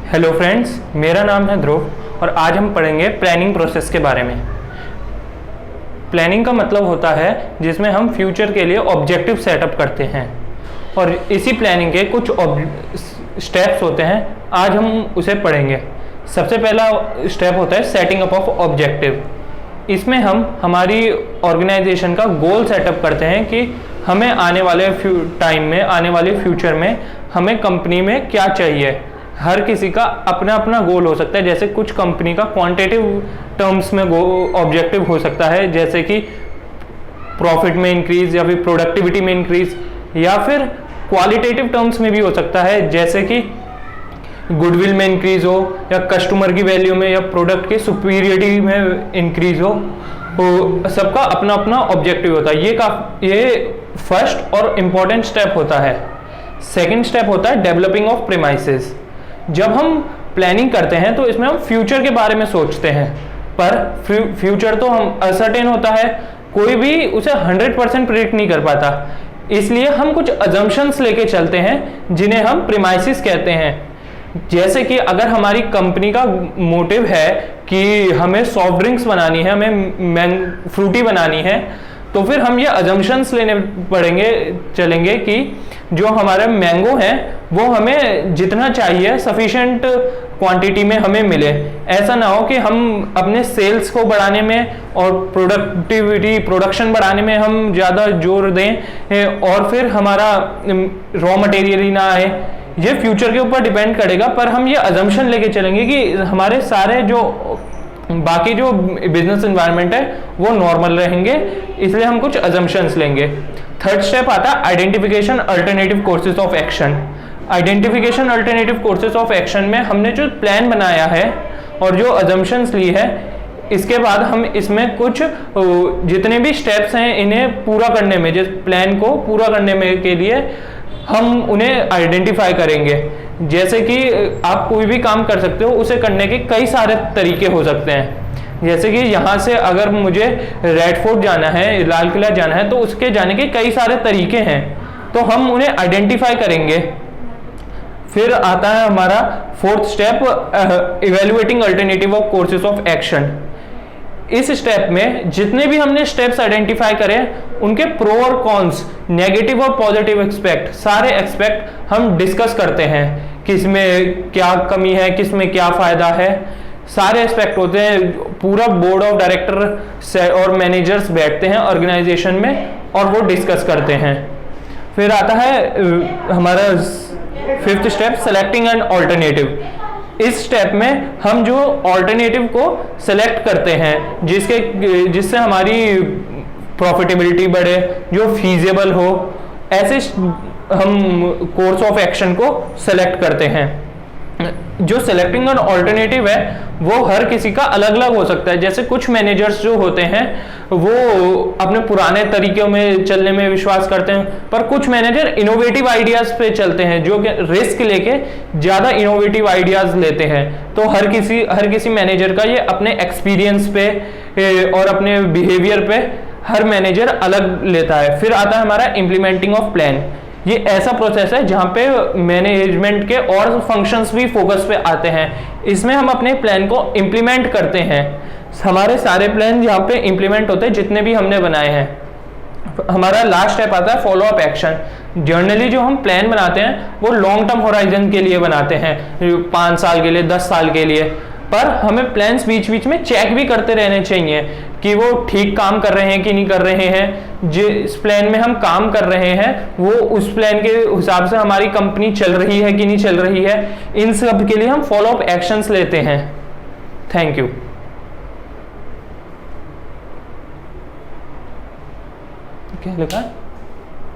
Hello friends, मेरा नाम है ध्रुव और आज हम पढ़ेंगे प्लानिंग प्रोसेस के बारे में। प्लानिंग का मतलब होता है जिसमें हम फ्यूचर के लिए ऑब्जेक्टिव सेटअप करते हैं और इसी प्लानिंग के कुछ स्टेप्स होते हैं, आज हम उसे पढ़ेंगे। सबसे पहला स्टेप होता है सेटिंग अप ऑफ ऑब्जेक्टिव। इसमें हम हमारी ऑर्गेनाइजेशन का गोल सेटअप करते हैं कि हमें आने वाले टाइम में, आने वाले फ्यूचर में हमें कंपनी में क्या चाहिए। हर किसी का अपना अपना गोल हो सकता है। जैसे कुछ कंपनी का क्वांटिटेटिव टर्म्स में ऑब्जेक्टिव हो सकता है, जैसे कि प्रॉफिट में इंक्रीज या फिर प्रोडक्टिविटी में इंक्रीज, या फिर क्वालिटेटिव टर्म्स में भी हो सकता है, जैसे कि गुडविल में इंक्रीज हो या कस्टमर की वैल्यू में या प्रोडक्ट की सुपीरियरिटी में इंक्रीज हो। तो सबका अपना अपना ऑब्जेक्टिव होता है। ये फर्स्ट और इम्पॉर्टेंट स्टेप होता है। सेकंड स्टेप होता है डेवलपिंग ऑफ प्रीमाइसेस। जब हम प्लानिंग करते हैं तो इसमें हम फ्यूचर के बारे में सोचते हैं, पर फ्यूचर तो हम अनसर्टेन होता है, कोई भी उसे 100% प्रेडिक्ट नहीं कर पाता। इसलिए हम कुछ अजम्पशंस लेके चलते हैं जिन्हें हम प्रीमाइसेस कहते हैं। जैसे कि अगर हमारी कंपनी का मोटिव है कि हमें सॉफ्ट ड्रिंक्स बनानी है, हमें फ्रूटी बनानी है, तो फिर हम ये अजम्पशंस लेने चलेंगे कि जो हमारे मैंगो हैं वो हमें जितना चाहिए सफिशिएंट क्वांटिटी में हमें मिले। ऐसा ना हो कि हम अपने सेल्स को बढ़ाने में और प्रोडक्शन बढ़ाने में हम ज़्यादा जोर दें और फिर हमारा रॉ मटेरियल ही ना आए। ये फ्यूचर के ऊपर डिपेंड करेगा, पर हम ये अजम्पशन लेके चलेंगे कि हमारे सारे जो बाकी जो बिजनेस एनवायरनमेंट है वो नॉर्मल रहेंगे, इसलिए हम कुछ अजम्पशंस लेंगे। थर्ड स्टेप आता है identification alternative courses of action. Identification alternative courses of action में हमने जो प्लान बनाया है और जो अजम्पशंस ली है, इसके बाद हम इसमें कुछ जितने भी स्टेप्स हैं इन्हें पूरा करने में, जिस प्लान को पूरा करने में के लिए हम उन्हें आइडेंटिफाई करेंगे। जैसे कि आप कोई भी काम कर सकते हो, उसे करने के कई सारे तरीके हो सकते हैं। जैसे कि यहाँ से अगर मुझे रेड फोर्ट जाना है, लाल किला जाना है, तो उसके जाने के कई सारे तरीके हैं, तो हम उन्हें आइडेंटिफाई करेंगे। फिर आता है हमारा fourth step evaluating alternative of courses of action. इस स्टेप में जितने भी हमने स्टेप्स आइडेंटिफाई करें उनके प्रो और कॉन्स, नेगेटिव और पॉजिटिव एक्सपेक्ट, सारे एक्सपेक्ट हम डिस्कस करते हैं। किसमें क्या कमी है, किसमें क्या फायदा है, सारे एस्पेक्ट होते हैं। पूरा बोर्ड ऑफ डायरेक्टर और मैनेजर्स बैठते हैं ऑर्गेनाइजेशन में और वो डिस्कस करते हैं। फिर आता है हमारा fifth step selecting an alternative. इस स्टेप में हम जो ऑल्टरनेटिव को सेलेक्ट करते हैं जिससे हमारी प्रॉफिटेबिलिटी बढ़े, जो फीजेबल हो, ऐसे हम कोर्स ऑफ एक्शन को सेलेक्ट करते हैं। जो सेलेक्टिंग ऑन ऑल्टरनेटिव है वो हर किसी का अलग अलग हो सकता है। जैसे कुछ मैनेजर्स जो होते हैं वो अपने पुराने तरीकों में चलने में विश्वास करते हैं, पर कुछ मैनेजर इनोवेटिव आइडियाज पे चलते हैं, जो कि रिस्क लेके ज़्यादा इनोवेटिव आइडियाज लेते हैं। तो हर किसी मैनेजर का ये अपने एक्सपीरियंस पे और अपने बिहेवियर पे हर मैनेजर अलग लेता है। फिर आता है हमारा इम्प्लीमेंटिंग ऑफ प्लान। ये ऐसा प्रोसेस है जहाँ पे मैनेजमेंट के और फंक्शंस भी फोकस पे आते हैं। इसमें हम अपने प्लान को इम्प्लीमेंट करते हैं। हमारे सारे प्लान यहाँ पे इम्प्लीमेंट होते हैं जितने भी हमने बनाए हैं। हमारा लास्ट स्टेप आता है फॉलो अप एक्शन। जनरली जो हम प्लान बनाते हैं वो लॉन्ग टर्म होराइजन के लिए बनाते हैं, 5 साल के लिए, 10 साल के लिए, पर हमें प्लान्स बीच बीच में चेक भी करते रहने चाहिए कि वो ठीक काम कर रहे हैं कि नहीं कर रहे हैं। जिस प्लान में हम काम कर रहे हैं वो उस प्लान के हिसाब से हमारी कंपनी चल रही है कि नहीं चल रही है। इन सब के लिए हम फॉलो अप एक्शंस लेते हैं। Thank you. क्या लिखा है?